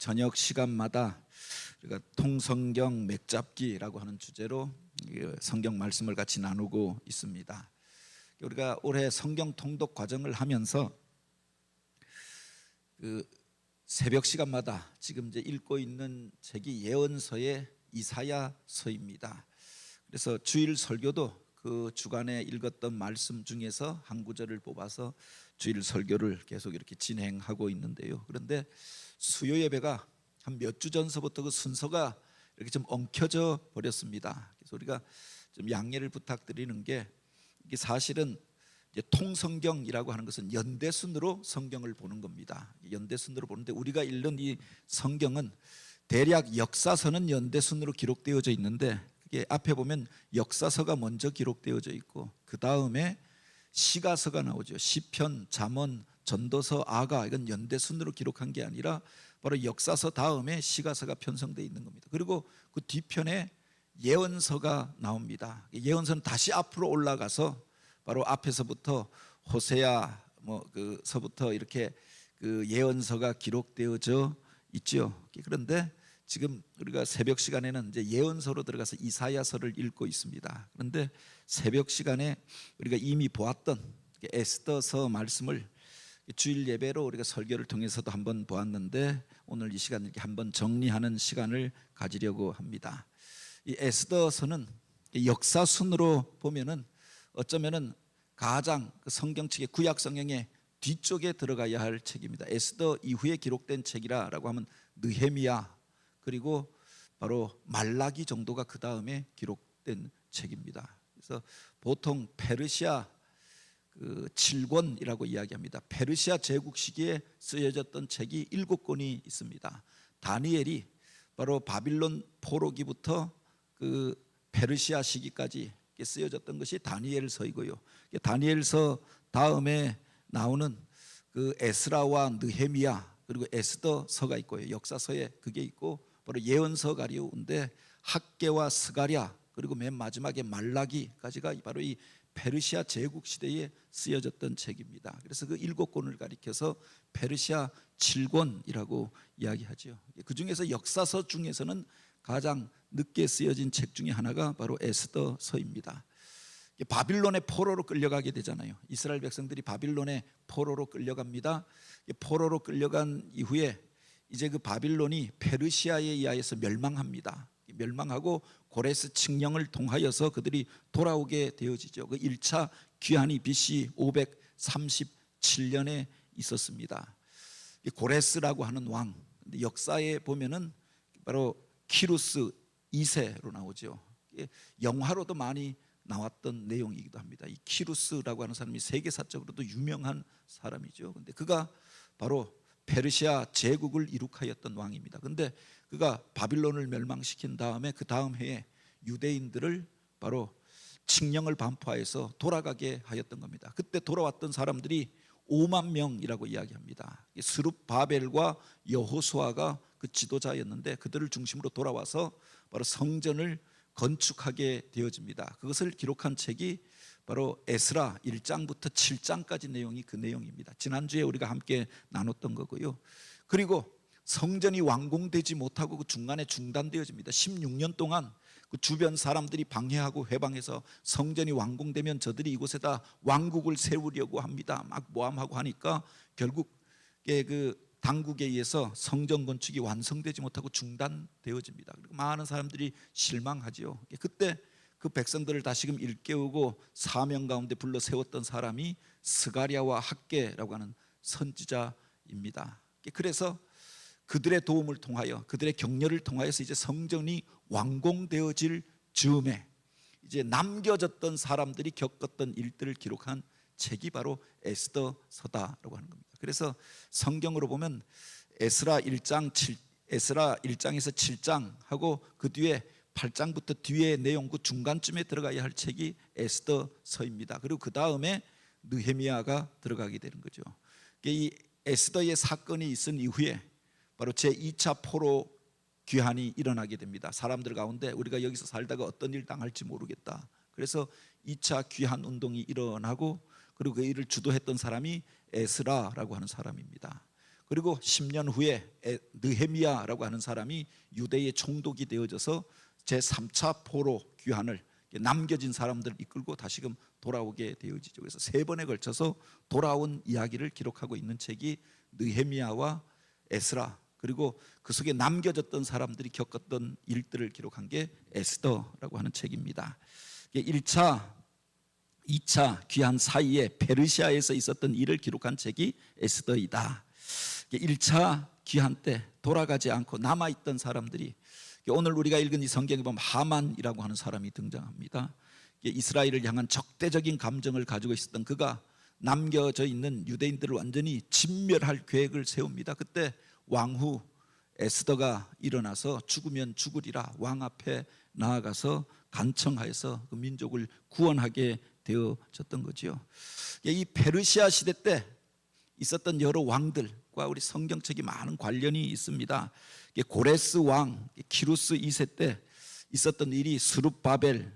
저녁 시간마다 우리가 통성경 맥잡기라고 하는 주제로 성경 말씀을 같이 나누고 있습니다. 우리가 올해 성경 통독 과정을 하면서 새벽 시간마다 지금 이제 읽고 있는 책이 예언서의 이사야서입니다. 그래서 주일 설교도 그 주간에 읽었던 말씀 중에서 한 구절을 뽑아서 주일 설교를 계속 이렇게 진행하고 있는데요. 그런데 수요 예배가 한 몇 주 전서부터 그 순서가 이렇게 좀 엉켜져 버렸습니다. 그래서 우리가 좀 양해를 부탁드리는 게, 이게 사실은 이제 통성경이라고 하는 것은 연대순으로 성경을 보는 겁니다. 연대순으로 보는데 우리가 읽는 이 성경은 대략 역사서는 연대순으로 기록되어져 있는데, 그게 앞에 보면 역사서가 먼저 기록되어져 있고 그 다음에 시가서가 나오죠. 시편, 잠언, 전도서, 아가, 이건 연대순으로 기록한 게 아니라 바로 역사서 다음에 시가서가 편성되어 있는 겁니다. 그리고 그 뒤편에 예언서가 나옵니다. 예언서는 다시 앞으로 올라가서 바로 앞에서부터 호세아 서부터 이렇게 그 예언서가 기록되어져 있죠. 그런데 지금 우리가 새벽 시간에는 이제 예언서로 들어가서 이사야서를 읽고 있습니다. 그런데 새벽 시간에 우리가 이미 보았던 에스더서 말씀을 주일 예배로 우리가 설교를 통해서도 한번 보았는데, 오늘 이 시간 이렇게 한번 정리하는 시간을 가지려고 합니다. 이 에스더서는 역사순으로 보면은 어쩌면은 가장 성경책의 구약 성경의 뒤쪽에 들어가야 할 책입니다. 에스더 이후에 기록된 책이라고 하면 느헤미야, 그리고 바로 말라기 정도가 그 다음에 기록된 책입니다. 그래서 보통 페르시아 7권이라고 이야기합니다. 페르시아 제국 시기에 쓰여졌던 책이 7권이 있습니다. 다니엘이 바로 바빌론 포로기부터 그 페르시아 시기까지 쓰여졌던 것이 다니엘서이고요. 다니엘서 다음에 나오는 그 에스라와 느헤미야, 그리고 에스더서가 있고요. 역사서에 그게 있고 바로 예언서 가리우인데 학개와 스가랴, 그리고 맨 마지막에 말라기까지가 바로 이 페르시아 제국 시대에 쓰여졌던 책입니다. 그래서 그 7권을 가리켜서 페르시아 7권이라고 이야기하죠. 그 중에서 역사서 중에서는 가장 늦게 쓰여진 책 중에 하나가 바로 에스더서입니다. 바빌론의 포로로 끌려가게 되잖아요. 이스라엘 백성들이 바빌론의 포로로 끌려갑니다. 포로로 끌려간 이후에 이제 그 바빌론이 페르시아에 의하여서 멸망합니다. 멸망하고 고레스 칙령을 통하여서 그들이 돌아오게 되어지죠. 그 1차 귀환이 BC 537년에 있었습니다. 고레스라고 하는 왕, 역사에 보면은 바로 키루스 2세로 나오죠. 영화로도 많이 나왔던 내용이기도 합니다. 이 키루스라고 하는 사람이 세계사적으로도 유명한 사람이죠. 근데 그가 바로 페르시아 제국을 이룩하였던 왕입니다. 근데 그가 바빌론을 멸망시킨 다음에 그 다음 해에 유대인들을 바로 칙령을 반포하여서 돌아가게 하였던 겁니다. 그때 돌아왔던 사람들이 5만 명이라고 이야기합니다. 스룹바벨과 여호수아가 그 지도자였는데 그들을 중심으로 돌아와서 바로 성전을 건축하게 되어집니다. 그것을 기록한 책이 바로 에스라 1장부터 7장까지 내용이 그 내용입니다. 지난주에 우리가 함께 나눴던 거고요. 그리고 성전이 완공되지 못하고 그 중간에 중단되어집니다. 16년 동안 그 주변 사람들이 방해하고 회방해서 성전이 완공되면 저들이 이곳에다 왕국을 세우려고 합니다. 막 모함하고 하니까 결국 그 당국에 의해서 성전 건축이 완성되지 못하고 중단되어집니다. 그리고 많은 사람들이 실망하지요. 그때 그 백성들을 다시금 일깨우고 사명 가운데 불러 세웠던 사람이 스가랴와 학개라고 하는 선지자입니다. 그래서 그들의 도움을 통하여, 그들의 격려를 통하여서 이제 성전이 완공되어질 즈음에 이제 남겨졌던 사람들이 겪었던 일들을 기록한 책이 바로 에스더서다라고 하는 겁니다. 그래서 성경으로 보면 에스라 1장에서 7장하고 그 뒤에 8장부터 뒤에 내용 그 중간쯤에 들어가야 할 책이 에스더서입니다. 그리고 그 다음에 느헤미야가 들어가게 되는 거죠. 이 에스더의 사건이 있은 이후에 바로 제2차 포로 귀환이 일어나게 됩니다. 사람들 가운데 우리가 여기서 살다가 어떤 일 당할지 모르겠다. 그래서 2차 귀환 운동이 일어나고, 그리고 그 일을 주도했던 사람이 에스라라고 하는 사람입니다. 그리고 10년 후에 느헤미야라고 하는 사람이 유대의 총독이 되어져서 제3차 포로 귀환을 남겨진 사람들을 이끌고 다시금 돌아오게 되어지죠. 그래서 3번에 걸쳐서 돌아온 이야기를 기록하고 있는 책이 느헤미야와 에스라, 그리고 그 속에 남겨졌던 사람들이 겪었던 일들을 기록한 게 에스더라고 하는 책입니다. 1차, 2차 귀환 사이에 페르시아에서 있었던 일을 기록한 책이 에스더이다. 1차 귀환 때 돌아가지 않고 남아있던 사람들이, 오늘 우리가 읽은 이 성경에 보면 하만이라고 하는 사람이 등장합니다. 이스라엘을 향한 적대적인 감정을 가지고 있었던 그가 남겨져 있는 유대인들을 완전히 진멸할 계획을 세웁니다. 그때 왕후 에스더가 일어나서 죽으면 죽으리라 왕 앞에 나아가서 간청하여서 그 민족을 구원하게 되어졌던 거죠. 이 페르시아 시대 때 있었던 여러 왕들과 우리 성경책이 많은 관련이 있습니다. 고레스 왕 키루스 2세 때 있었던 일이 스룹바벨의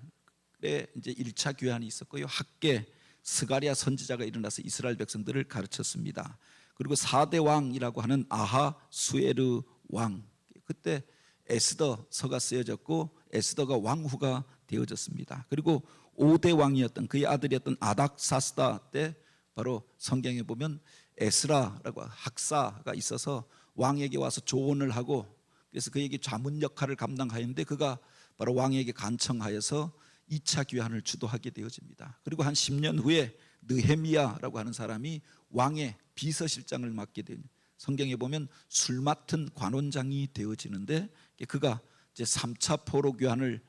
이제 1차 귀환이 있었고요. 학계 스가랴 선지자가 일어나서 이스라엘 백성들을 가르쳤습니다. 그리고 4대 왕이라고 하는 아하수에르 왕, 그때 에스더서가 쓰여졌고 에스더가 왕후가 되어졌습니다. 그리고 5대 왕이었던 그의 아들이었던 아닥사스다 때 바로 성경에 보면 에스라라고 학사가 있어서 왕에게 와서 조언을 하고, 그래서 그에게 자문 역할을 감당하였는데 그가 바로 왕에게 간청하여서 2차 귀환을 주도하게 되어집니다. 그리고 한 10년 후에 느헤미야라고 하는 사람이 왕의 비서실장을 맡게 된, 성경에 보면 술 맡은 관원장이 되어지는데 그가 이제 3차 포로 귀환을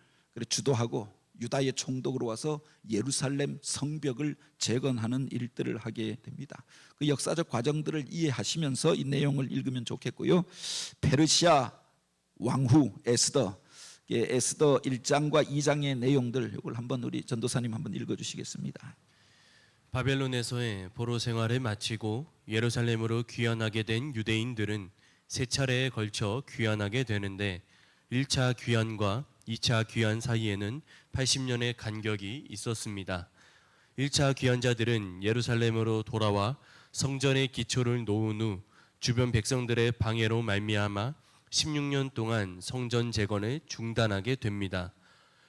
주도하고 유다의 총독으로 와서 예루살렘 성벽을 재건하는 일들을 하게 됩니다. 그 역사적 과정들을 이해하시면서 이 내용을 읽으면 좋겠고요. 페르시아 왕후 에스더, 에스더 1장과 2장의 내용들, 이걸 한번 우리 전도사님 한번 읽어주시겠습니다. 바벨론에서의 포로 생활을 마치고 예루살렘으로 귀환하게 된 유대인들은 세 차례에 걸쳐 귀환하게 되는데 1차 귀환과 2차 귀환 사이에는 80년의 간격이 있었습니다. 1차 귀환자들은 예루살렘으로 돌아와 성전의 기초를 놓은 후 주변 백성들의 방해로 말미암아 16년 동안 성전 재건을 중단하게 됩니다.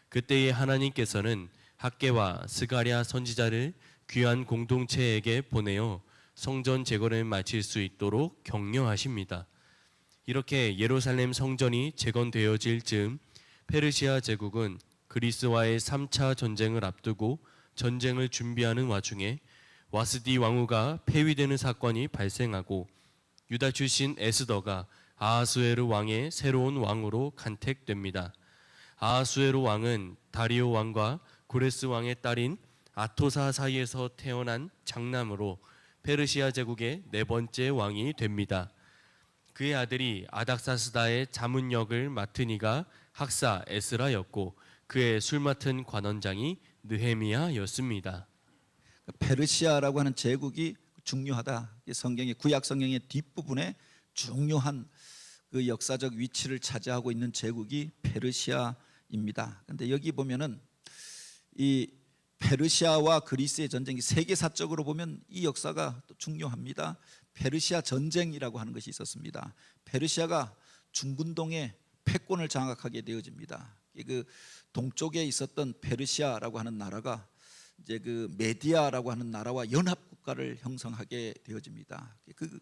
그때에 하나님께서는 학개와 스가랴 선지자를 귀한 공동체에게 보내어 성전 재건을 마칠 수 있도록 격려하십니다. 이렇게 예루살렘 성전이 재건되어질 즈음 페르시아 제국은 그리스와의 3차 전쟁을 앞두고 전쟁을 준비하는 와중에 와스디 왕후가 폐위되는 사건이 발생하고 유다 출신 에스더가 아하수에르 왕의 새로운 왕으로 간택됩니다. 아하수에르 왕은 다리오 왕과 고레스 왕의 딸인 아토사 사이에서 태어난 장남으로 페르시아 제국의 4번째 왕이 됩니다. 그의 아들이 아닥사스다의 자문역을 맡은 이가 학사 에스라였고 그의 술 맡은 관원장이 느헤미야였습니다. 페르시아라고 하는 제국이 중요하다. 성경의 구약 성경의 뒷부분에 중요한 그 역사적 위치를 차지하고 있는 제국이 페르시아입니다. 그런데 여기 보면은 이 페르시아와 그리스의 전쟁이 세계사적으로 보면 이 역사가 또 중요합니다. 페르시아 전쟁이라고 하는 것이 있었습니다. 페르시아가 중근동의 패권을 장악하게 되어집니다. 그 동쪽에 있었던 페르시아라고 하는 나라가 이제 그 메디아라고 하는 나라와 연합 국가를 형성하게 되어집니다. 그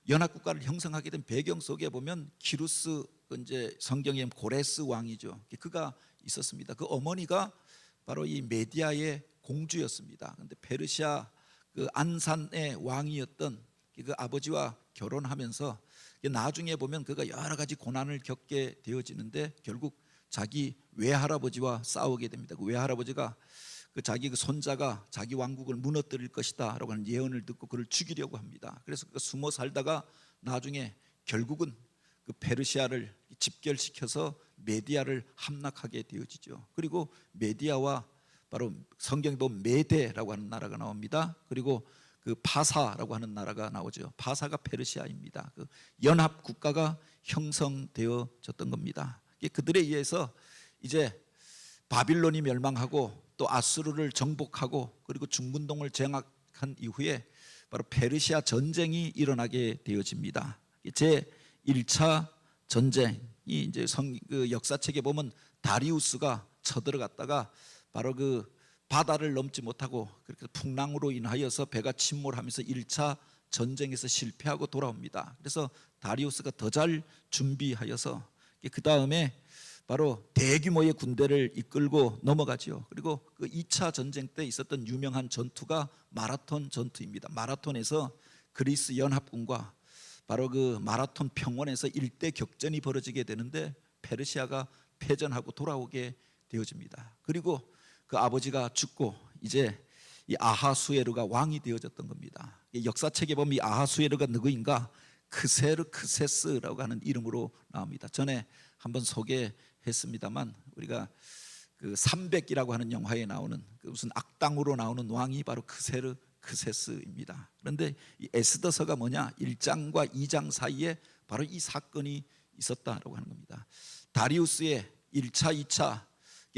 연합 국가를 형성하게 된 배경 속에 보면 키루스, 이제 성경에 고레스 왕이죠. 그가 있었습니다. 그 어머니가 바로 이 메디아의 공주였습니다. 그런데 페르시아 그 안산의 왕이었던 그 아버지와 결혼하면서 나중에 보면 그가 여러 가지 고난을 겪게 되어지는데 결국 자기 외할아버지와 싸우게 됩니다. 그 외할아버지가 그 자기 그 손자가 자기 왕국을 무너뜨릴 것이다라고 하는 예언을 듣고 그를 죽이려고 합니다. 그래서 그 숨어 살다가 나중에 결국은 그 페르시아를 집결시켜서 메디아를 함락하게 되어지죠. 그리고 메디아와 바로 성경에 보면 메데라고 하는 나라가 나옵니다. 그리고 그 파사라고 하는 나라가 나오죠. 파사가 페르시아입니다. 그 연합 국가가 형성되어졌던 겁니다. 그들에 의해서 이제 바빌론이 멸망하고 또 아수르를 정복하고 그리고 중근동을 장악한 이후에 바로 페르시아 전쟁이 일어나게 되어집니다. 제 1차 전쟁이 이제 그 역사책에 보면 다리우스가 쳐들어갔다가 바로 그 바다를 넘지 못하고 그렇게 풍랑으로 인하여서 배가 침몰하면서 1차 전쟁에서 실패하고 돌아옵니다. 그래서 다리우스가 더 잘 준비하여서 그 다음에 바로 대규모의 군대를 이끌고 넘어가죠. 그리고 그 2차 전쟁 때 있었던 유명한 전투가 마라톤 전투입니다. 마라톤에서 그리스 연합군과 바로 그 마라톤 평원에서 일대 격전이 벌어지게 되는데 페르시아가 패전하고 돌아오게 되어집니다. 그리고 그 아버지가 죽고 이제 이 아하수에르가 왕이 되어졌던 겁니다. 역사책에 보면 이 아하수에르가 누구인가? 크세르크세스라고 하는 이름으로 나옵니다. 전에 한번 소개했습니다만 우리가 그 300이라고 하는 영화에 나오는 그 무슨 악당으로 나오는 왕이 바로 크세르크세스입니다. 그런데 이 에스더서가 뭐냐? 1장과 2장 사이에 바로 이 사건이 있었다라고 하는 겁니다. 다리우스의 1차, 2차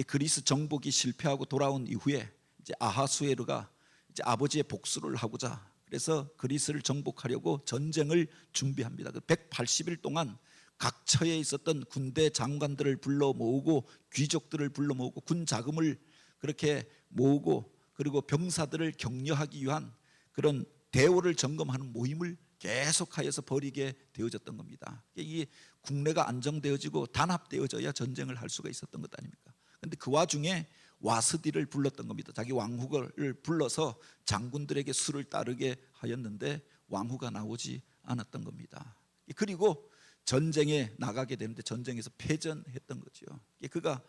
그리스 정복이 실패하고 돌아온 이후에 이제 아하수에르가 이제 아버지의 복수를 하고자 그래서 그리스를 정복하려고 전쟁을 준비합니다. 180일 동안 각처에 있었던 군대 장관들을 불러 모으고 귀족들을 불러 모으고 군 자금을 그렇게 모으고 그리고 병사들을 격려하기 위한 그런 대오를 점검하는 모임을 계속하여서 벌이게 되어졌던 겁니다. 이 국내가 안정되어지고 단합되어져야 전쟁을 할 수가 있었던 것 아닙니까? 그런데 그 와중에 와스디를 불렀던 겁니다. 자기 왕후를 불러서 장군들에게 수를 따르게 하였는데 왕후가 나오지 않았던 겁니다. 그리고 전쟁에 나가게 되는데 전쟁에서 패전했던 거죠. 그가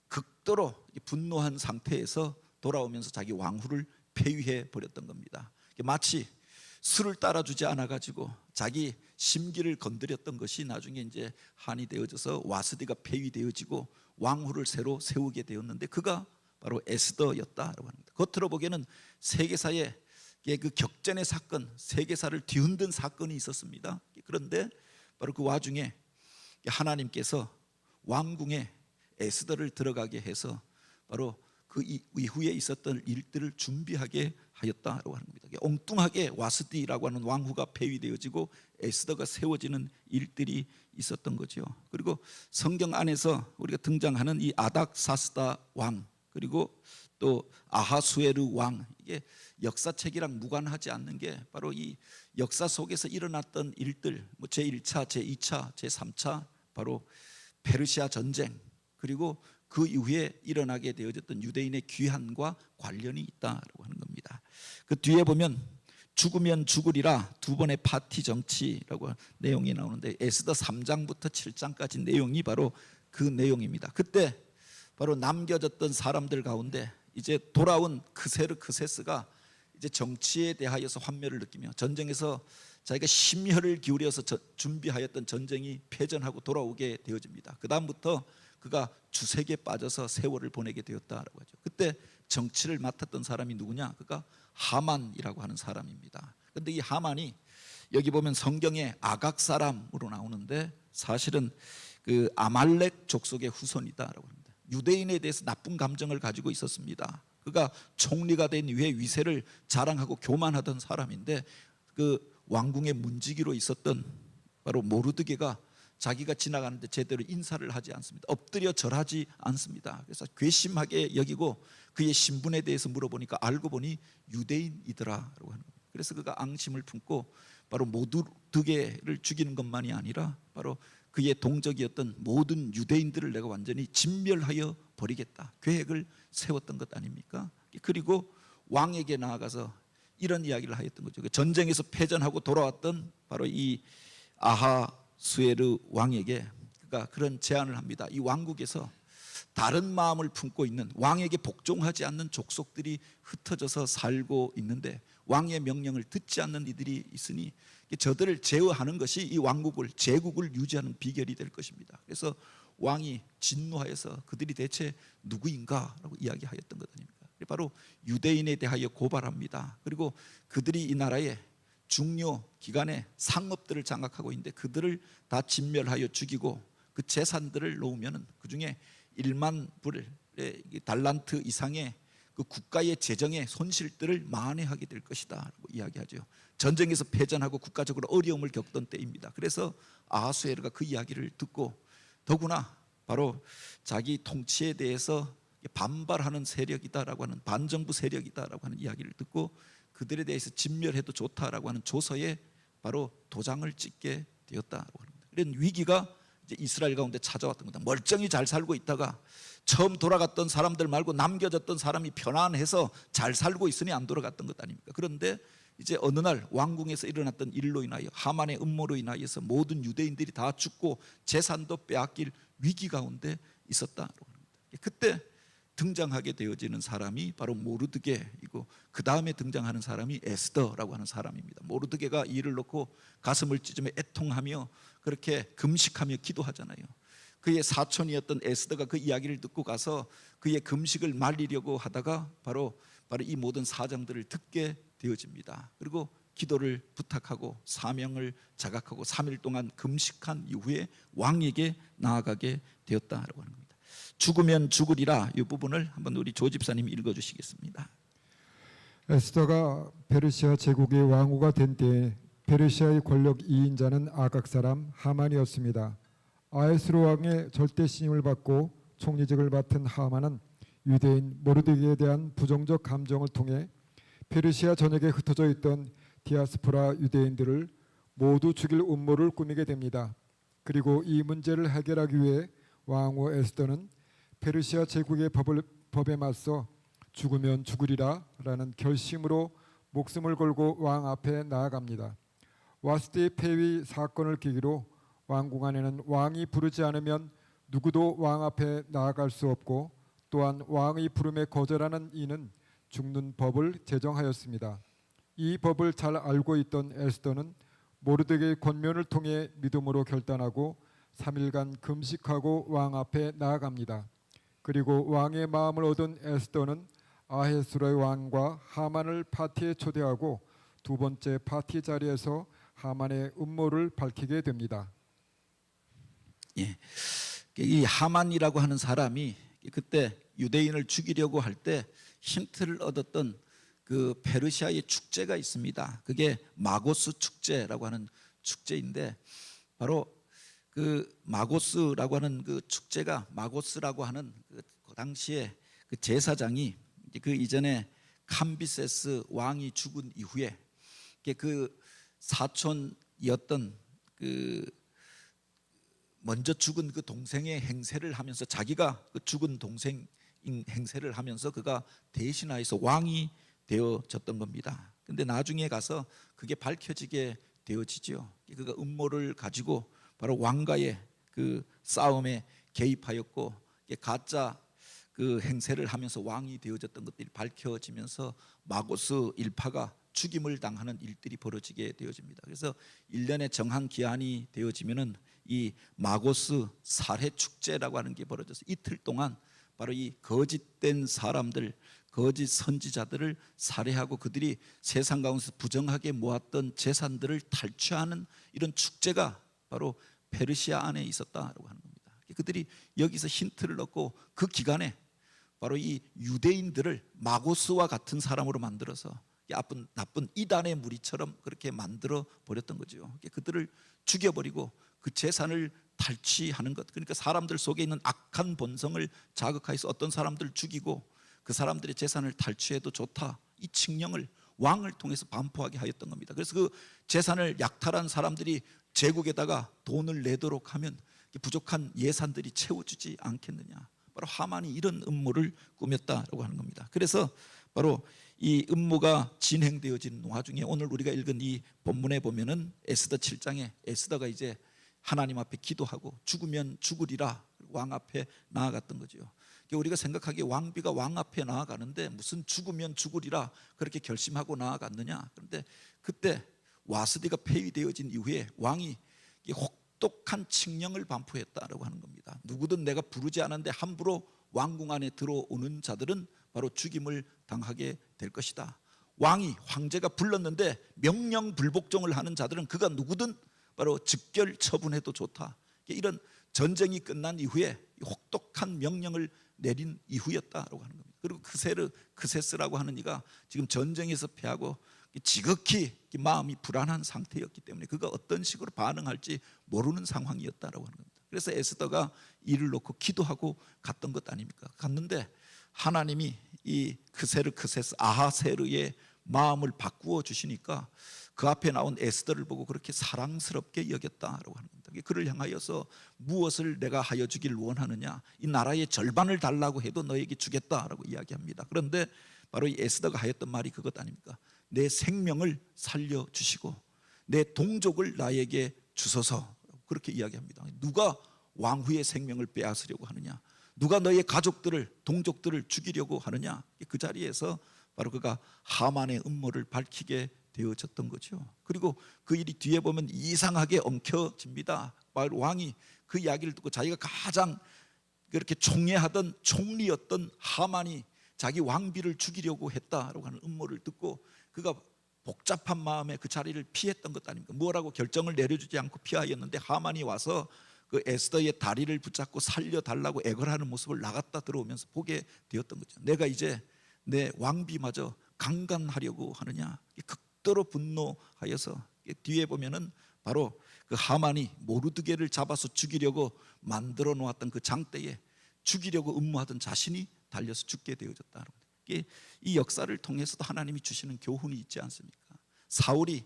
극도로 분노한 상태에서 돌아오면서 자기 왕후를 폐위해 버렸던 겁니다. 마치 수를 따라주지 않아 가지고 자기 심기를 건드렸던 것이 나중에 이제 한이 되어져서 와스디가 폐위되어지고 왕후를 새로 세우게 되었는데 그가 바로 에스더였다라고 합니다. 겉으로 보기에는 세계사의 그 격전의 사건, 세계사를 뒤흔든 사건이 있었습니다. 그런데 바로 그 와중에 하나님께서 왕궁에 에스더를 들어가게 해서 바로 그 이후에 있었던 일들을 준비하게 하였다라고 하는 겁니다. 엉뚱하게 와스디라고 하는 왕후가 폐위되어지고 에스더가 세워지는 일들이 있었던 거죠. 그리고 성경 안에서 우리가 등장하는 이 아닥사스다 왕 그리고 또 아하수에르 왕 이게 역사책이랑 무관하지 않는 게 바로 이 역사 속에서 일어났던 일들 뭐 제1차, 제2차, 제3차 바로 페르시아 전쟁 그리고 그 이후에 일어나게 되어졌던 유대인의 귀환과 관련이 있다라고 하는 겁니다. 그 뒤에 보면 죽으면 죽으리라 두 번의 파티 정치라고 내용이 나오는데 에스더 3장부터 7장까지 내용이 바로 그 내용입니다. 그때 바로 남겨졌던 사람들 가운데 이제 돌아온 크세르크세스가 이제 정치에 대하여서 환멸을 느끼며 전쟁에서 자기가 심혈을 기울여서 준비하였던 전쟁이 패전하고 돌아오게 되어집니다. 그 다음부터 그가 주색에 빠져서 세월을 보내게 되었다라고 하죠. 그때 정치를 맡았던 사람이 누구냐? 그가 하만이라고 하는 사람입니다. 그런데 이 하만이 여기 보면 성경에 아각 사람으로 나오는데 사실은 그 아말렉 족속의 후손이다라고 합니다. 유대인에 대해서 나쁜 감정을 가지고 있었습니다. 그가 총리가 된 이후에 위세를 자랑하고 교만하던 사람인데 그 왕궁의 문지기로 있었던 바로 모르드게가 자기가 지나가는데 제대로 인사를 하지 않습니다. 엎드려 절하지 않습니다. 그래서 괘씸하게 여기고 그의 신분에 대해서 물어보니까 알고 보니 유대인이더라라고 하는 거예요. 그래서 그가 앙심을 품고 바로 모르드게를 죽이는 것만이 아니라 바로 그의 동족이었던 모든 유대인들을 내가 완전히 진멸하여 버리겠다 계획을 세웠던 것 아닙니까? 그리고 왕에게 나아가서 이런 이야기를 하였던 거죠. 전쟁에서 패전하고 돌아왔던 바로 이 아하수에르 왕에게 그가 그런 제안을 합니다. 이 왕국에서 다른 마음을 품고 있는 왕에게 복종하지 않는 족속들이 흩어져서 살고 있는데 왕의 명령을 듣지 않는 이들이 있으니 저들을 제어하는 것이 이 왕국을 제국을 유지하는 비결이 될 것입니다. 그래서 왕이 진노하여서 그들이 대체 누구인가라고 이야기하였던 것 아닙니까? 바로 유대인에 대하여 고발합니다. 그리고 그들이 이 나라의 중요 기관의 상업들을 장악하고 있는데 그들을 다 진멸하여 죽이고 그 재산들을 놓으면 그 중에 1만 불의 달란트 이상의 그 국가의 재정의 손실들을 만회하게 될 것이다라고 이야기하죠. 전쟁에서 패전하고 국가적으로 어려움을 겪던 때입니다. 그래서 아하수에르가 그 이야기를 듣고 더구나 바로 자기 통치에 대해서 반발하는 세력이다라고 하는, 반정부 세력이다라고 하는 이야기를 듣고 그들에 대해서 진멸해도 좋다라고 하는 조서에 바로 도장을 찍게 되었다라고 합니다. 이런 위기가 이제 이스라엘 가운데 찾아왔던 거다. 멀쩡히 잘 살고 있다가 처음 돌아갔던 사람들 말고 남겨졌던 사람이 편안해서 잘 살고 있으니 안 돌아갔던 것 아닙니까? 그런데 이제 어느 날 왕궁에서 일어났던 일로 인하여, 하만의 음모로 인하여서 모든 유대인들이 다 죽고 재산도 빼앗길 위기 가운데 있었다라고 합니다. 그때 등장하게 되어지는 사람이 바로 모르드게이고, 그 다음에 등장하는 사람이 에스더라고 하는 사람입니다. 모르드게가 이를 놓고 가슴을 찢으며 애통하며 그렇게 금식하며 기도하잖아요. 그의 사촌이었던 에스더가 그 이야기를 듣고 가서 그의 금식을 말리려고 하다가 바로 이 모든 사정들을 듣게 되어집니다. 그리고 기도를 부탁하고 사명을 자각하고 3일 동안 금식한 이후에 왕에게 나아가게 되었다라고 하는 겁니다. 죽으면 죽으리라, 이 부분을 한번 우리 조 집사님이 읽어주시겠습니다. 에스더가 페르시아 제국의 왕후가 된 때에 페르시아의 권력 2인자는 아각 사람 하만이었습니다. 아하스로 왕의 절대 신임을 받고 총리직을 맡은 하만은 유대인 모르드게에 대한 부정적 감정을 통해 페르시아 전역에 흩어져 있던 디아스포라 유대인들을 모두 죽일 음모를 꾸미게 됩니다. 그리고 이 문제를 해결하기 위해 왕후 에스더는 페르시아 제국의 법에 맞서 죽으면 죽으리라 라는 결심으로 목숨을 걸고 왕 앞에 나아갑니다. 와스티 폐위 사건을 계기로 왕궁 안에는 왕이 부르지 않으면 누구도 왕 앞에 나아갈 수 없고, 또한 왕의 부름에 거절하는 이는 죽는 법을 제정하였습니다. 이 법을 잘 알고 있던 에스더는 모르드게의 권면을 통해 믿음으로 결단하고 3일간 금식하고 왕 앞에 나아갑니다. 그리고 왕의 마음을 얻은 에스더는 아하수에르 왕과 하만을 파티에 초대하고 두 번째 파티 자리에서 하만의 음모를 밝히게 됩니다. 예, 이 하만이라고 하는 사람이 그때 유대인을 죽이려고 할 때 힌트를 얻었던 그 페르시아의 축제가 있습니다. 그게 마고스 축제라고 하는 축제인데, 바로 그 마고스라고 하는 그 축제가, 마고스라고 하는 그 당시에 그 제사장이 그 이전에 캄비세스 왕이 죽은 이후에 그 사촌이었던 그 먼저 죽은 그 동생의 행세를 하면서, 자기가 그 죽은 동생 행세를 하면서 그가 대신하여서 왕이 되어졌던 겁니다. 근데 나중에 가서 그게 밝혀지게 되어지죠. 그가 음모를 가지고 바로 왕과의 그 싸움에 개입하였고, 가짜 그 행세를 하면서 왕이 되어졌던 것들이 밝혀지면서 마고스 일파가 죽임을 당하는 일들이 벌어지게 되어집니다. 그래서 1년에 정한 기한이 되어지면은 이 마고스 살해 축제라고 하는 게 벌어져서 이틀 동안 바로 이 거짓된 사람들, 거짓 선지자들을 살해하고 그들이 세상 가운데서 부정하게 모았던 재산들을 탈취하는 이런 축제가 바로 페르시아 안에 있었다라고 하는 겁니다. 그들이 여기서 힌트를 얻고 그 기간에 바로 이 유대인들을 마고스와 같은 사람으로 만들어서 나쁜 이단의 무리처럼 그렇게 만들어 버렸던 거죠. 그들을 죽여버리고 그 재산을 탈취하는 것, 그러니까 사람들 속에 있는 악한 본성을 자극해서 어떤 사람들을 죽이고 그 사람들의 재산을 탈취해도 좋다, 이 칙령을 왕을 통해서 반포하게 하였던 겁니다. 그래서 그 재산을 약탈한 사람들이 제국에다가 돈을 내도록 하면 부족한 예산들이 채워주지 않겠느냐, 바로 하만이 이런 음모를 꾸몄다라고 하는 겁니다. 그래서 바로 이 음모가 진행되어지는 와중에 오늘 우리가 읽은 이 본문에 보면은 에스더 7장에 에스더가 이제 하나님 앞에 기도하고 죽으면 죽으리라 왕 앞에 나아갔던 거죠. 우리가 생각하기에 왕비가 왕 앞에 나아가는데 무슨 죽으면 죽으리라 그렇게 결심하고 나아갔느냐. 그런데 그때 와스디가 폐위되어진 이후에 왕이 혹독한 칙령을 반포했다라고 하는 겁니다. 누구든 내가 부르지 않았는데 함부로 왕궁 안에 들어오는 자들은 바로 죽임을 당하게 될 것이다. 왕이, 황제가 불렀는데 명령 불복종을 하는 자들은 그가 누구든 바로 즉결 처분해도 좋다. 이런 전쟁이 끝난 이후에 혹독한 명령을 내린 이후였다라고 하는 겁니다. 그리고 크세스라고 하는 이가 지금 전쟁에서 패하고 지극히 마음이 불안한 상태였기 때문에 그가 어떤 식으로 반응할지 모르는 상황이었다라고 하는 겁니다. 그래서 에스더가 이를 놓고 기도하고 갔던 것 아닙니까? 갔는데 하나님이 이 크세스 아하세르의 마음을 바꾸어 주시니까 그 앞에 나온 에스더를 보고 그렇게 사랑스럽게 여겼다라고 하는 겁니다. 그를 향하여서 무엇을 내가 하여 주길 원하느냐, 이 나라의 절반을 달라고 해도 너에게 주겠다라고 이야기합니다. 그런데 바로 이 에스더가 하였던 말이 그것 아닙니까? 내 생명을 살려주시고 내 동족을 나에게 주소서, 그렇게 이야기합니다. 누가 왕후의 생명을 빼앗으려고 하느냐, 누가 너의 가족들을 동족들을 죽이려고 하느냐. 그 자리에서 바로 그가 하만의 음모를 밝히게 되어졌던 거죠. 그리고 그 일이 뒤에 보면 이상하게 엉켜집니다. 바로 왕이 그 이야기를 듣고 자기가 가장 그렇게 총애하던 총리였던 하만이 자기 왕비를 죽이려고 했다라고 하는 음모를 듣고 그가 복잡한 마음에 그 자리를 피했던 것 아닙니까? 뭐라고 결정을 내려주지 않고 피하였는데 하만이 와서 그 에스더의 다리를 붙잡고 살려달라고 애걸하는 모습을 나갔다 들어오면서 보게 되었던 거죠. 내가 이제 내 왕비마저 강간하려고 하느냐, 극도로 분노하여서 뒤에 보면은 바로 그 하만이 모르드게를 잡아서 죽이려고 만들어 놓았던 그 장대에 죽이려고 음모하던 자신이 달려서 죽게 되어졌다. 이 역사를 통해서도 하나님이 주시는 교훈이 있지 않습니까? 사울이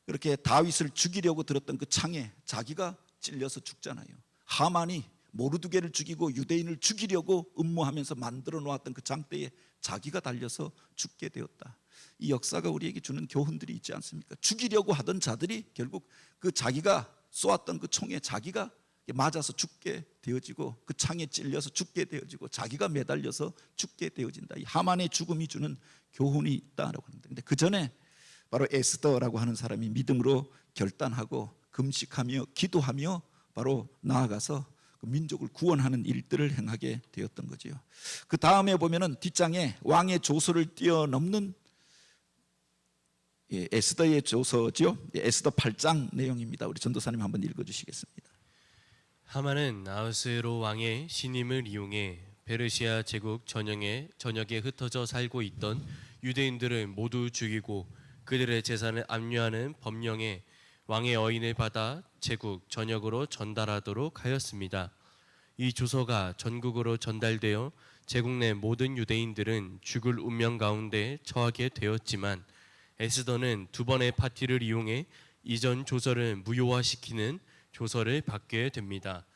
그렇게 다윗을 죽이려고 들었던 그 창에 자기가 찔려서 죽잖아요. 하만이 모르드게를 죽이고 유대인을 죽이려고 음모하면서 만들어 놓았던 그 장대에 자기가 달려서 죽게 되었다. 이 역사가 우리에게 주는 교훈들이 있지 않습니까? 죽이려고 하던 자들이 결국 그 자기가 쏘았던 그 총에 자기가 맞아서 죽게 되어지고 그 창에 찔려서 죽게 되어지고 자기가 매달려서 죽게 되어진다. 이 하만의 죽음이 주는 교훈이 있다라고 하는데, 근데 그 전에 바로 에스더라고 하는 사람이 믿음으로 결단하고 금식하며 기도하며 바로 나아가서 그 민족을 구원하는 일들을 행하게 되었던 거지요. 그 다음에 보면은 뒷장에 왕의 조서를 뛰어넘는 에스더의 조서죠. 에스더 8장 내용입니다. 우리 전도사님 한번 읽어주시겠습니다. 하만은 아하수에로 왕의 신임을 이용해 페르시아 제국 전역에 흩어져 살고 있던 유대인들을 모두 죽이고 그들의 재산을 압류하는 법령에 왕의 어인을 받아 제국 전역으로 전달하도록 하였습니다. 이 조서가 전국으로 전달되어 제국 내 모든 유대인들은 죽을 운명 가운데 처하게 되었지만 에스더는 두 번의 파티를 이용해 이전 조서를 무효화시키는 조서를 받게 됩니다.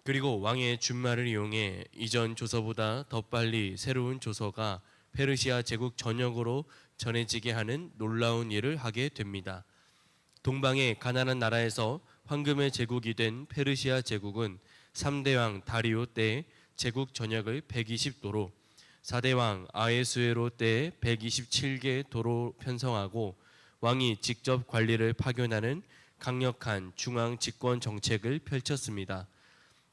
그리고 왕의 준말을 이용해 이전 조서보다 더 빨리 새로운 조서가 페르시아 제국 전역으로 전해지게 하는 놀라운 일을 하게 됩니다. 동방의 가나안 나라에서 황금의 제국이 된 페르시아 제국은 3대 왕 다리오 때에 제국 전역을 120도로, 4대 왕 아하수에로 때에 127개 도로 편성하고 왕이 직접 관리를 파견하는 강력한 중앙 집권 정책을 펼쳤습니다.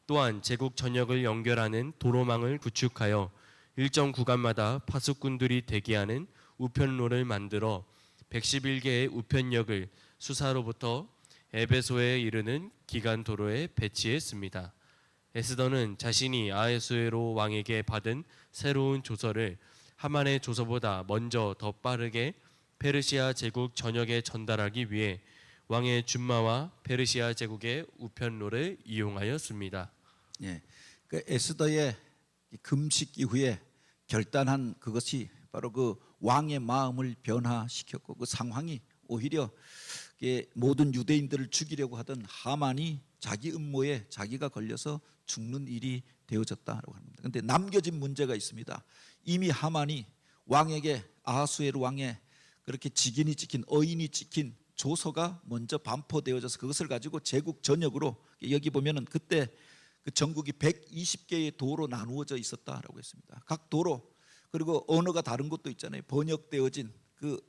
또한 제국 전역을 연결하는 도로망을 구축하여 일정 구간마다 파수꾼들이 대기하는 우편로를 만들어 111개의 우편역을 수사로부터 에베소에 이르는 기간 도로에 배치했습니다. 에스더는 자신이 아하수에로 왕에게 받은 새로운 조서를 하만의 조서보다 먼저 더 빠르게 페르시아 제국 전역에 전달하기 위해 왕의 준마와 페르시아 제국의 우편로를 이용하였습니다. 예, 그 에스더의 금식 이후에 결단한 그것이 바로 그 왕의 마음을 변화시켰고 그 상황이 오히려 모든 유대인들을 죽이려고 하던 하만이 자기 음모에 자기가 걸려서 죽는 일이 되어졌다라고 합니다. 그런데 남겨진 문제가 있습니다. 이미 하만이 왕에게 아하수에로 왕에 그렇게 직인이 찍힌 어인이 찍힌 조서가 먼저 반포되어져서 그것을 가지고 제국 전역으로, 여기 보면은 그때 그 전국이 120개의 도로 나누어져 있었다라고 했습니다. 각 도로, 그리고 언어가 다른 것도 있잖아요. 번역되어진 그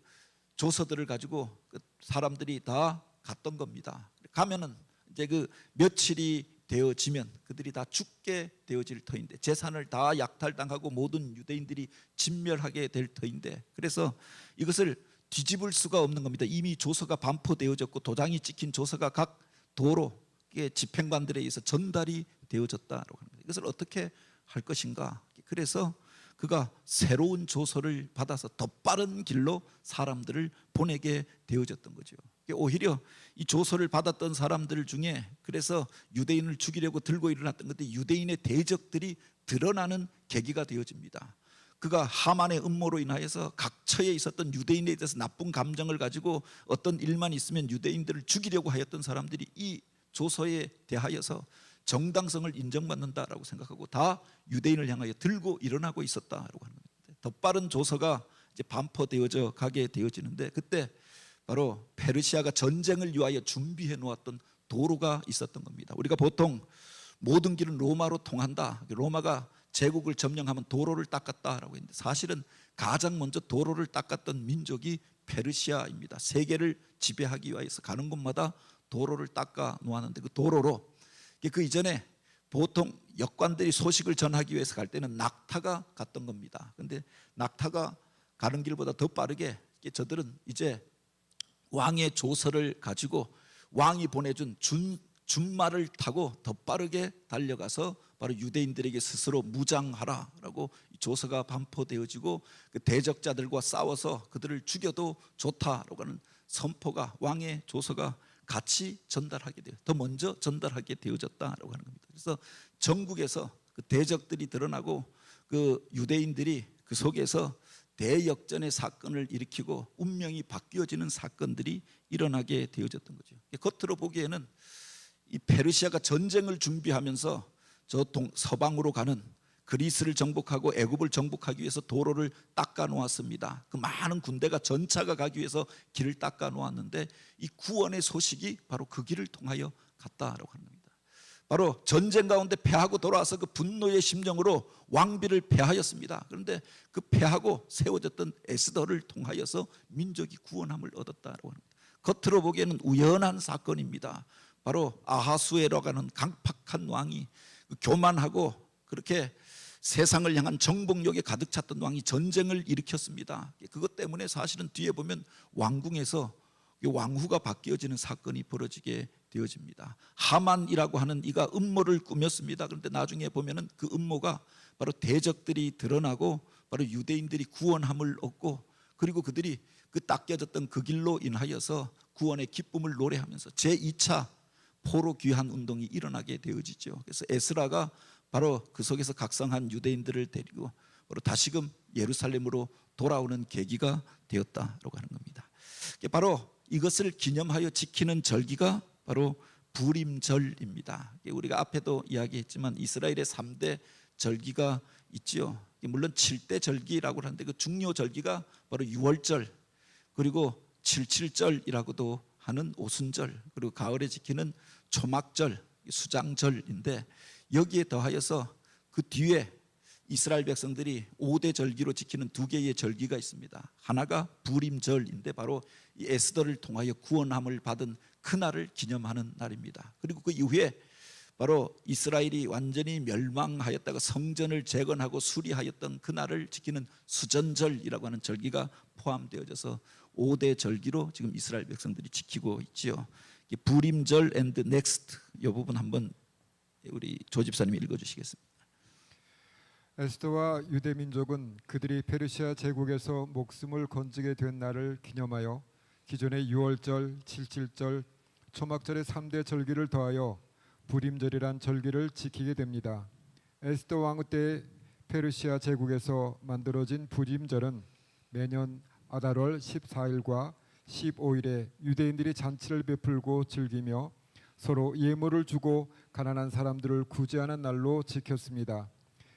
조서들을 가지고 그 사람들이 다 갔던 겁니다. 가면은 이제 그 며칠이 되어지면 그들이 다 죽게 되어질 터인데, 재산을 다 약탈당하고 모든 유대인들이 진멸하게 될 터인데, 그래서 이것을 뒤집을 수가 없는 겁니다. 이미 조서가 반포되어졌고 도장이 찍힌 조서가 각 도로 집행관들에 의해서 전달이 되어졌다라고 합니다. 이것을 어떻게 할 것인가? 그래서 그가 새로운 조서를 받아서 더 빠른 길로 사람들을 보내게 되어졌던 거죠. 오히려 이 조서를 받았던 사람들 중에 그래서 유대인을 죽이려고 들고 일어났던 건데 유대인의 대적들이 드러나는 계기가 되어집니다. 그가 하만의 음모로 인하여서 각처에 있었던 유대인에 대해서 나쁜 감정을 가지고 어떤 일만 있으면 유대인들을 죽이려고 하였던 사람들이 이 조서에 대하여서 정당성을 인정받는다라고 생각하고 다 유대인을 향하여 들고 일어나고 있었다라고 하는 겁니다. 더 빠른 조서가 이제 반포되어져 가게 되어지는데 그때 바로 페르시아가 전쟁을 위하여 준비해 놓았던 도로가 있었던 겁니다. 우리가 보통 모든 길은 로마로 통한다. 로마가 제국을 점령하면 도로를 닦았다라고 했는데 사실은 가장 먼저 도로를 닦았던 민족이 페르시아입니다. 세계를 지배하기 위해서 가는 곳마다 도로를 닦아 놓았는데 그 도로로 그 이전에 보통 역관들이 소식을 전하기 위해서 갈 때는 낙타가 갔던 겁니다. 그런데 낙타가 가는 길보다 더 빠르게 저들은 이제 왕의 조서를 가지고 왕이 보내준 준말을 타고 더 빠르게 달려가서 바로 유대인들에게 스스로 무장하라라고 조서가 반포되어지고 그 대적자들과 싸워서 그들을 죽여도 좋다라고 하는 선포가 왕의 조서가 같이 전달하게 돼요. 더 먼저 전달하게 되어졌다라고 하는 겁니다. 그래서 전국에서 그 대적들이 드러나고 그 유대인들이 그 속에서 대역전의 사건을 일으키고 운명이 바뀌어지는 사건들이 일어나게 되어졌던 거죠. 겉으로 보기에는 이 페르시아가 전쟁을 준비하면서 저 서방으로 가는 그리스를 정복하고 애굽을 정복하기 위해서 도로를 닦아 놓았습니다. 그 많은 군대가 전차가 가기 위해서 길을 닦아 놓았는데 이 구원의 소식이 바로 그 길을 통하여 갔다라고 하는 겁니다. 바로 전쟁 가운데 패하고 돌아와서 그 분노의 심정으로 왕비를 패하였습니다. 그런데 그 패하고 세워졌던 에스더를 통하여서 민족이 구원함을 얻었다라고 합니다. 겉으로 보기에는 우연한 사건입니다. 바로 아하수에라고 하는 강팍한 왕이 교만하고 그렇게 세상을 향한 정복욕에 가득 찼던 왕이 전쟁을 일으켰습니다. 그것 때문에 사실은 뒤에 보면 왕궁에서 왕후가 바뀌어지는 사건이 벌어지게 되어집니다. 하만이라고 하는 이가 음모를 꾸몄습니다. 그런데 나중에 보면은 그 음모가 바로 대적들이 드러나고 바로 유대인들이 구원함을 얻고 그리고 그들이 그 닦여졌던 그 길로 인하여서 구원의 기쁨을 노래하면서 제2차 포로 귀환 운동이 일어나게 되어지죠. 그래서 에스라가 바로 그 속에서 각성한 유대인들을 데리고 바로 다시금 예루살렘으로 돌아오는 계기가 되었다라고 하는 겁니다. 바로 이것을 기념하여 지키는 절기가 바로 부림절입니다. 우리가 앞에도 이야기했지만 이스라엘의 3대 절기가 있지요. 물론 7대 절기라고 하는데 그 중요 절기가 바로 유월절 그리고 77절이라고도 하는 오순절 그리고 가을에 지키는 초막절 수장절인데 여기에 더하여서 그 뒤에 이스라엘 백성들이 5대 절기로 지키는 2개의 절기가 있습니다. 하나가 부림절인데 바로 이 에스더를 통하여 구원함을 받은 그날을 기념하는 날입니다. 그리고 그 이후에 바로 이스라엘이 완전히 멸망하였다가 성전을 재건하고 수리하였던 그날을 지키는 수전절이라고 하는 절기가 포함되어져서 5대 절기로 지금 이스라엘 백성들이 지키고 있지요. 부림절 앤드 넥스트 이 부분 한번 우리 조 집사님이 읽어주시겠습니다. 에스더와 유대 민족은 그들이 페르시아 제국에서 목숨을 건지게 된 날을 기념하여 기존의 유월절, 칠칠절, 초막절의 3대 절기를 더하여 부림절이란 절기를 지키게 됩니다. 에스더 왕후 때 페르시아 제국에서 만들어진 부림절은 매년 아달월 14일과 15일에 유대인들이 잔치를 베풀고 즐기며 서로 예물을 주고 가난한 사람들을 구제하는 날로 지켰습니다.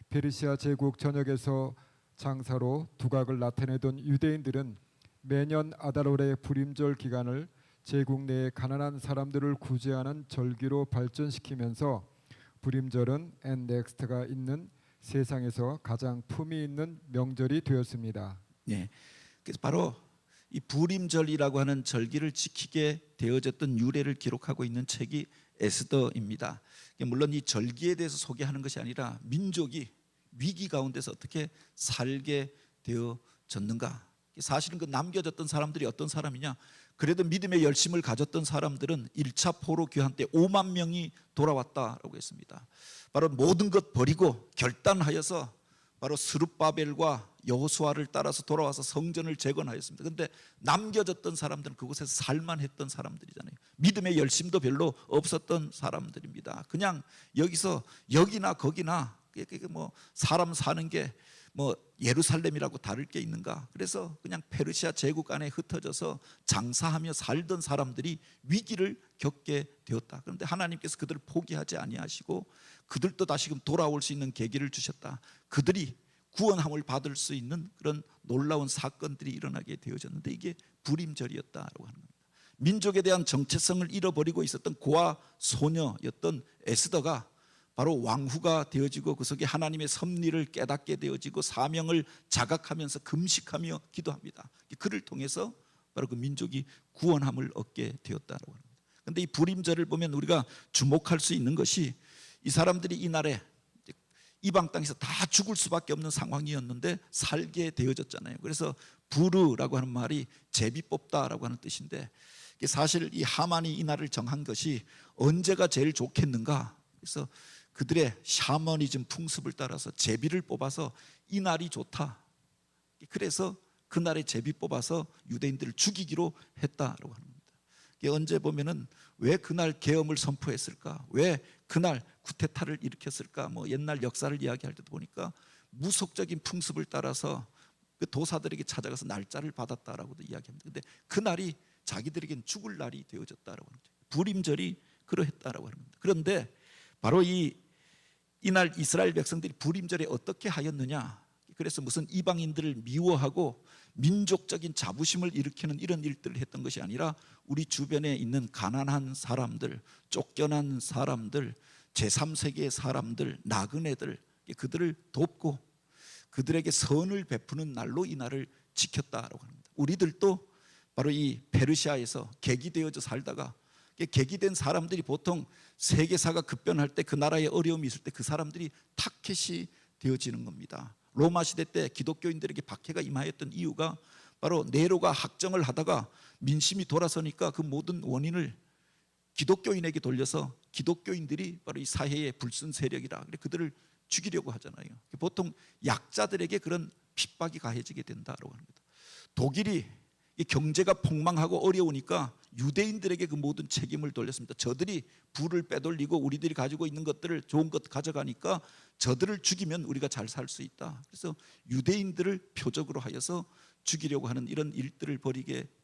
페르시아 제국 전역에서 장사로 두각을 나타내던 유대인들은 매년 아달월의 부림절 기간을 제국 내의 가난한 사람들을 구제하는 절기로 발전시키면서 부림절은 앤넥스트가 있는 세상에서 가장 품위 있는 명절이 되었습니다. 네, 그래서 바로 이 부림절이라고 하는 절기를 지키게 되어졌던 유래를 기록하고 있는 책이 에스더입니다. 물론 이 절기에 대해서 소개하는 것이 아니라 민족이 위기 가운데서 어떻게 살게 되어졌는가. 사실은 그 남겨졌던 사람들이 어떤 사람이냐. 그래도 믿음의 열심을 가졌던 사람들은 1차 포로 귀환 때 5만 명이 돌아왔다라고 했습니다. 바로 모든 것 버리고 결단하여서 바로 스룹바벨과 여호수아를 따라서 돌아와서 성전을 재건하였습니다. 그런데 남겨졌던 사람들은 그곳에서 살만했던 사람들이잖아요. 믿음의 열심도 별로 없었던 사람들입니다. 그냥 여기서 여기나 거기나 뭐 사람 사는 게 뭐 예루살렘이라고 다를 게 있는가. 그래서 그냥 페르시아 제국 안에 흩어져서 장사하며 살던 사람들이 위기를 겪게 되었다. 그런데 하나님께서 그들을 포기하지 아니하시고 그들도 다시금 돌아올 수 있는 계기를 주셨다. 그들이 구원함을 받을 수 있는 그런 놀라운 사건들이 일어나게 되어졌는데 이게 불임절이었다라고 하는 겁니다. 민족에 대한 정체성을 잃어버리고 있었던 고아 소녀였던 에스더가 바로 왕후가 되어지고 그 속에 하나님의 섭리를 깨닫게 되어지고 사명을 자각하면서 금식하며 기도합니다. 그를 통해서 바로 그 민족이 구원함을 얻게 되었다고 합니다. 그런데 이 불임절을 보면 우리가 주목할 수 있는 것이 이 사람들이 이날에 이방 땅에서 다 죽을 수밖에 없는 상황이었는데 살게 되어졌잖아요. 그래서 부르라고 하는 말이 제비 뽑다라고 하는 뜻인데 사실 이 하만이 이 날을 정한 것이 언제가 제일 좋겠는가. 그래서 그들의 샤머니즘 풍습을 따라서 제비를 뽑아서 이 날이 좋다. 그래서 그날에 제비 뽑아서 유대인들을 죽이기로 했다라고 합니다. 언제 보면은 왜 그날 계엄을 선포했을까? 왜 그날 쿠데타를 일으켰을까? 뭐 옛날 역사를 이야기할 때도 보니까 무속적인 풍습을 따라서 그 도사들에게 찾아가서 날짜를 받았다라고도 이야기합니다. 근데 그날이 자기들에겐 죽을 날이 되어졌다라고 하는 거죠. 불임절이 그러했다라고 하는 겁니다. 그런데 바로 이날 이스라엘 백성들이 불임절에 어떻게 하였느냐? 그래서 무슨 이방인들을 미워하고 민족적인 자부심을 일으키는 이런 일들을 했던 것이 아니라 우리 주변에 있는 가난한 사람들, 쫓겨난 사람들, 제3세계의 사람들, 나그네들, 그들을 돕고 그들에게 선을 베푸는 날로 이 날을 지켰다라고 합니다. 우리들도 바로 이 페르시아에서 계기되어져 살다가 계기된 사람들이 보통 세계사가 급변할 때 그 나라에 어려움이 있을 때 그 사람들이 타켓이 되어지는 겁니다. 로마 시대 때 기독교인들에게 박해가 임하였던 이유가 바로 네로가 학정을 하다가 민심이 돌아서니까 그 모든 원인을 기독교인에게 돌려서 기독교인들이 바로 이 사회의 불순 세력이라 그들을 죽이려고 하잖아요. 보통 약자들에게 그런 핍박이 가해지게 된다고 합니다. 독일이 이 경제가 폭망하고 어려우니까 유대인들에게 그 모든 책임을 돌렸습니다. 저들이 부를 빼돌리고 우리들이 가지고 있는 것들을 좋은 것 가져가니까 저들을 죽이면 우리가 잘 살 수 있다. 그래서 유대인들을 표적으로 하여서 죽이려고 하는 이런 일들을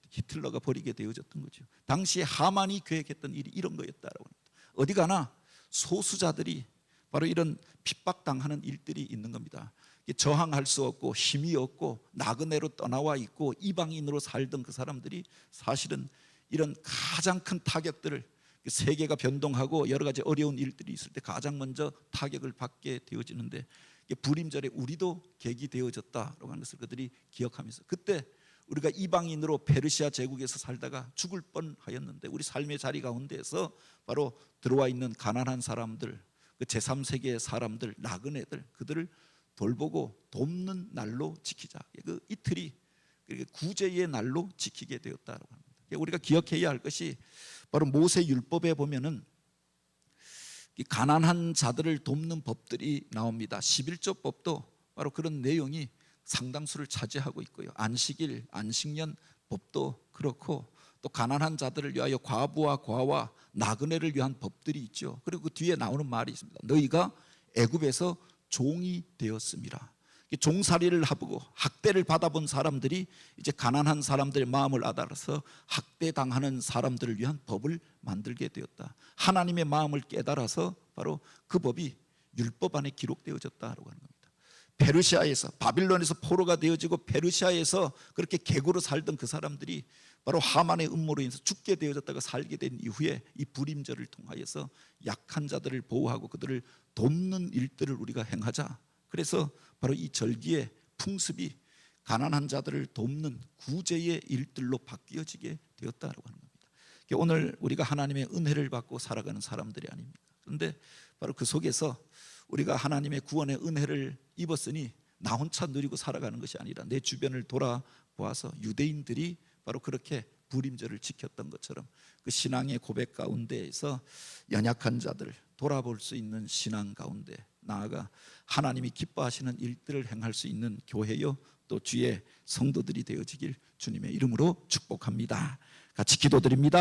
히틀러가 벌이게 되어졌던 거죠. 당시에 하만이 계획했던 일이 이런 거였다라고 합니다. 어디 가나 소수자들이 바로 이런 핍박당하는 일들이 있는 겁니다. 저항할 수 없고 힘이 없고 나그네로 떠나와 있고 이방인으로 살던 그 사람들이 사실은 이런 가장 큰 타격들을 세계가 변동하고 여러 가지 어려운 일들이 있을 때 가장 먼저 타격을 받게 되어지는데 불임절에 우리도 계기 되어졌다라고 하는 것을 그들이 기억하면서 그때 우리가 이방인으로 페르시아 제국에서 살다가 죽을 뻔하였는데 우리 삶의 자리 가운데에서 바로 들어와 있는 가난한 사람들, 그 제3세계의 사람들, 나그네들 그들을 돌보고 돕는 날로 지키자. 그 이틀이 구제의 날로 지키게 되었다고 합니다. 우리가 기억해야 할 것이 바로 모세 율법에 보면은 가난한 자들을 돕는 법들이 나옵니다. 11조 법도 바로 그런 내용이 상당수를 차지하고 있고요. 안식일, 안식년 법도 그렇고 또 가난한 자들을 위하여 과부와 과와 나그네를 위한 법들이 있죠. 그리고 그 뒤에 나오는 말이 있습니다. 너희가 애굽에서 종이 되었습니다. 종살이를 하고 학대를 받아본 사람들이 이제 가난한 사람들의 마음을 알아서 학대당하는 사람들을 위한 법을 만들게 되었다. 하나님의 마음을 깨달아서 바로 그 법이 율법 안에 기록되어졌다라고 하는 겁니다. 페르시아에서 바빌론에서 포로가 되어지고 페르시아에서 그렇게 개고로 살던 그 사람들이 바로 하만의 음모로 인해서 죽게 되어졌다가 살게 된 이후에 이 불임절을 통하여서 약한 자들을 보호하고 그들을 돕는 일들을 우리가 행하자. 그래서 바로 이 절기의 풍습이 가난한 자들을 돕는 구제의 일들로 바뀌어지게 되었다라고 하는 겁니다. 오늘 우리가 하나님의 은혜를 받고 살아가는 사람들이 아닙니까? 그런데 바로 그 속에서 우리가 하나님의 구원의 은혜를 입었으니 나 혼자 누리고 살아가는 것이 아니라 내 주변을 돌아보아서 유대인들이 바로 그렇게 불임절을 지켰던 것처럼 그 신앙의 고백 가운데에서 연약한 자들 돌아볼 수 있는 신앙 가운데 나아가 하나님이 기뻐하시는 일들을 행할 수 있는 교회요 또 주의 성도들이 되어지길 주님의 이름으로 축복합니다. 같이 기도드립니다.